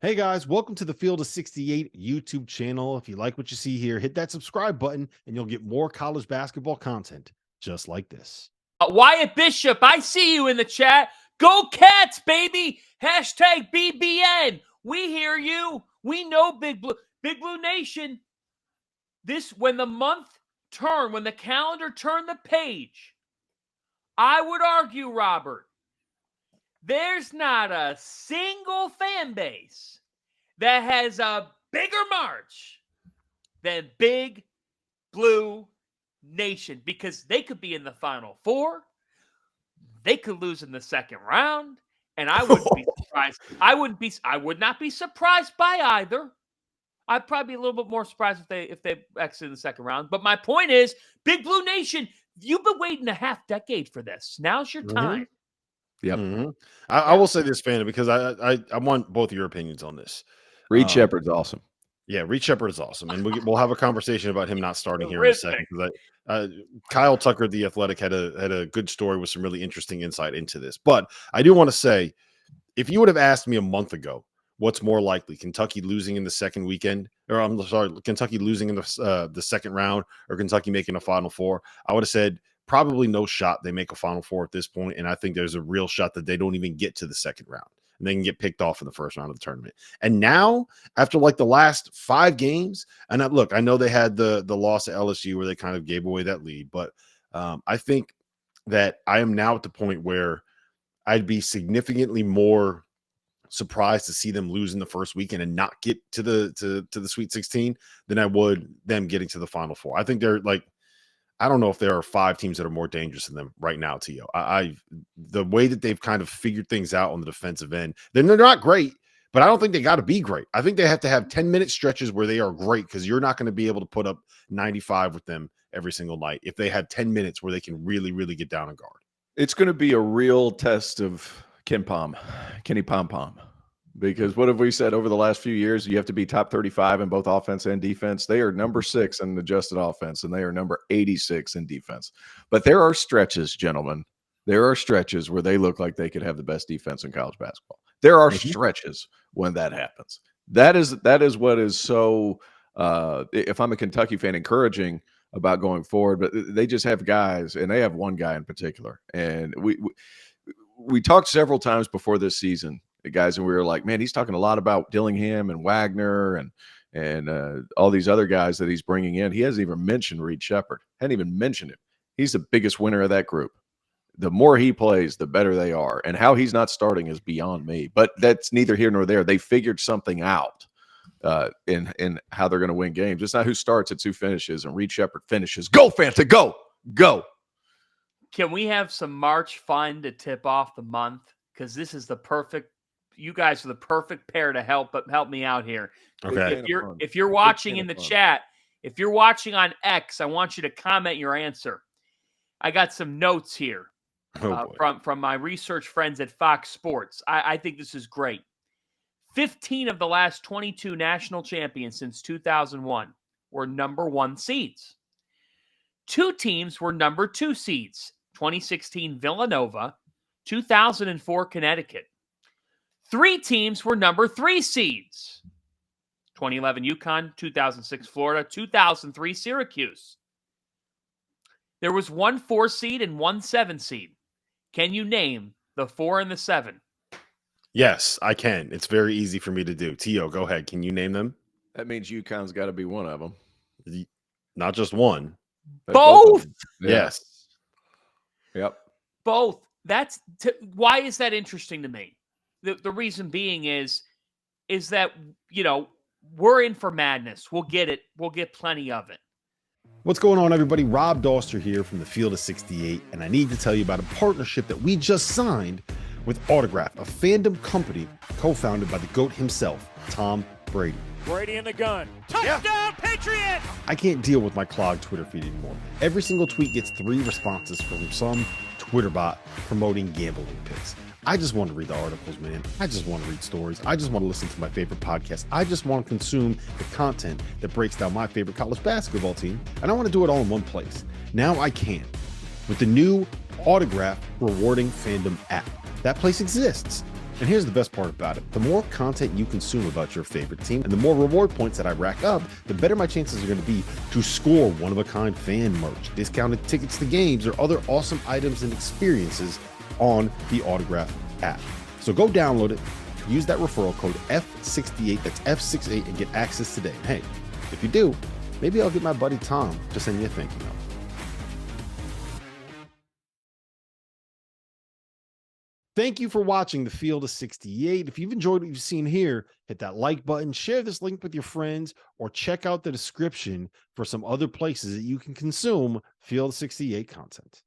Hey guys, welcome to the Field of 68 YouTube channel. If you like what you see here, hit that subscribe button and you'll get more college basketball content just like this. Wyatt Bishop, I see you in the chat. Go Cats, baby. Hashtag BBN. We hear you. We know Big Blue Nation. When the calendar turned the page, I would argue, Robert, there's not a single fan base that has a bigger march than Big Blue Nation, because they could be in the Final Four. They could lose in the second round, and I wouldn't be surprised. I would not be surprised by either. I'd probably be a little bit more surprised if they exit in the second round. But my point is, Big Blue Nation, you've been waiting a half decade for this. Now's your time. Yep. Mm-hmm. I will say this, Fanda, because I want both of your opinions on this. Reed Sheppard's awesome. Yeah, Reed Sheppard is awesome, and we'll have a conversation about him not starting here in a second. Because Kyle Tucker, the Athletic, had a good story with some really interesting insight into this. But I do want to say, if you would have asked me a month ago, what's more likely, Kentucky losing in the second weekend, or I'm sorry, Kentucky losing in the second round, or Kentucky making a Final Four, I would have said probably no shot they make a Final Four at this point, and I think there's a real shot that they don't even get to the second round. And they can get picked off in the first round of the tournament. And now, after like the last 5 games, and I know they had the loss at LSU where they kind of gave away that lead, but I think that I am now at the point where I'd be significantly more surprised to see them lose in the first weekend and not get to the Sweet 16 than I would them getting to the Final Four. I think they're like, I don't know if there are 5 teams that are more dangerous than them right now, Tio. The way that they've kind of figured things out on the defensive end, they're not great, but I don't think they got to be great. I think they have to have 10-minute stretches where they are great, because you're not going to be able to put up 95 with them every single night if they have 10 minutes where they can really, really get down and guard. It's going to be a real test of Kenny Pom. Because what have we said over the last few years? You have to be top 35 in both offense and defense. They are number 6 in adjusted offense, and they are number 86 in defense. But there are stretches, gentlemen. There are stretches where they look like they could have the best defense in college basketball. There are stretches when that happens. That is what is so, if I'm a Kentucky fan, encouraging about going forward. But they just have guys, and they have one guy in particular. And we talked several times before this season, guys, and we were like, man, he's talking a lot about Dillingham and Wagner and all these other guys that he's bringing in. He hasn't even mentioned Reed Sheppard. Hadn't even mentioned him. He's the biggest winner of that group. The more he plays, the better they are. And how he's not starting is beyond me. But that's neither here nor there. They figured something out in how they're going to win games. It's not who starts, it's who finishes. And Reed Sheppard finishes. Go, Fanta, go, go. Can we have some March fun to tip off the month? Because this is the perfect. You guys are the perfect pair to help me out here. Okay. If you're watching in the chat, if you're watching on X, I want you to comment your answer. I got some notes here from my research friends at Fox Sports. I think this is great. 15 of the last 22 national champions since 2001 were number 1 seeds. 2 teams were number 2 seeds. 2016 Villanova, 2004 Connecticut. 3 teams were number 3 seeds. 2011 UConn, 2006 Florida, 2003 Syracuse. There was 1 4 seed and 1 7 seed. Can you name the 4 and the 7? Yes, I can. It's very easy for me to do. Tio, go ahead. Can you name them? That means UConn's got to be one of them. Not just one. Both. Yes. Yep. Both. Why is that interesting to me? The reason being is that, we're in for madness. We'll get it. We'll get plenty of it. What's going on, everybody? Rob Doster here from the Field of 68, and I need to tell you about a partnership that we just signed with Autograph, a fandom company co-founded by the GOAT himself, Tom Brady. Brady in the gun. Touchdown, Patriot! I can't deal with my clogged Twitter feed anymore. Every single tweet gets 3 responses from some Twitter bot promoting gambling picks. I just want to read the articles, man. I just want to read stories. I just want to listen to my favorite podcast. I just want to consume the content that breaks down my favorite college basketball team, and I want to do it all in one place. Now I can with the new Autograph rewarding fandom app. That place exists. And here's the best part about it. The more content you consume about your favorite team and the more reward points that I rack up, the better my chances are going to be to score one-of-a-kind fan merch, discounted tickets to games, or other awesome items and experiences on the Autograph app. So go download it, use that referral code F68, that's F68, and get access today. And hey, if you do, maybe I'll get my buddy Tom to send you a thank you note. Thank you for watching the Field of 68. If you've enjoyed what you've seen here, hit that like button, share this link with your friends, or check out the description for some other places that you can consume Field of 68 content.